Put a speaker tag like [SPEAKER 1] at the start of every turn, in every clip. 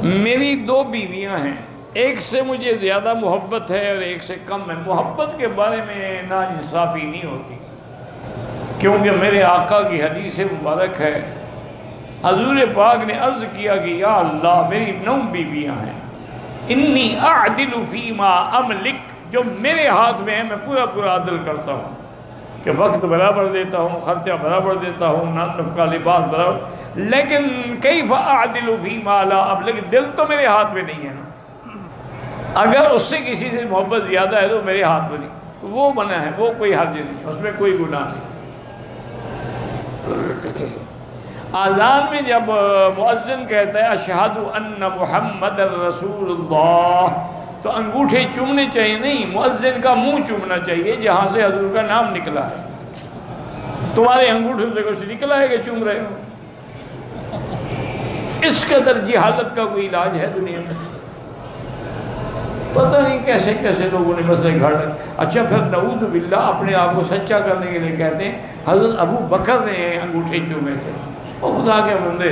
[SPEAKER 1] میری دو بیویاں ہیں، ایک سے مجھے زیادہ محبت ہے اور ایک سے کم ہے۔ محبت کے بارے میں نا انصافی نہیں ہوتی، کیونکہ میرے آقا کی حدیث مبارک ہے، حضور پاک نے عرض کیا کہ یا اللہ میری 9 بیویاں ہیں، انی اعدل فیما املک، جو میرے ہاتھ میں ہے میں پورا پورا عدل کرتا ہوں کہ وقت برابر دیتا ہوں، خرچہ برابر دیتا ہوں، نفقہ لباس برابر، لیکن کیف اعدل فیما لا املک، دل تو میرے ہاتھ میں نہیں ہے نا، اگر اس سے کسی سے محبت زیادہ ہے تو میرے ہاتھ میں نہیں، تو وہ منع ہے، وہ کوئی حرج نہیں، اس میں کوئی گناہ نہیں۔ اذان میں جب مؤذن کہتا ہے اشہد ان محمد رسول اللہ، تو انگوٹھے چومنے چاہیے نہیں، مؤذن کا منہ چومنا چاہیے جہاں سے حضور کا نام نکلا ہے۔ تمہارے انگوٹھوں سے کچھ نکلا ہے کہ چوم رہے ہو؟ اس قدر جہالت کا کوئی علاج ہے دنیا میں؟ پتہ نہیں کیسے کیسے لوگوں نے مسئلے گھڑ رکھے۔ اچھا پھر نعوذ باللہ اپنے آپ کو سچا کرنے کے لیے کہتے ہیں حضرت ابو بکر نے انگوٹھے چومے تھے۔ اور خدا کے بندے،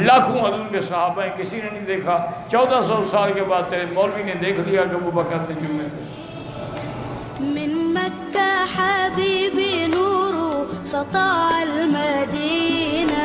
[SPEAKER 1] لاکھوں حضور کے صحابہ ہیں، کسی نے نہیں دیکھا، 1400 سال کے بعد تیرے مولوی نے دیکھ لیا کہ ابو بکر نے چومے تھے۔
[SPEAKER 2] من مکہ حبیبی نور سطع المدینہ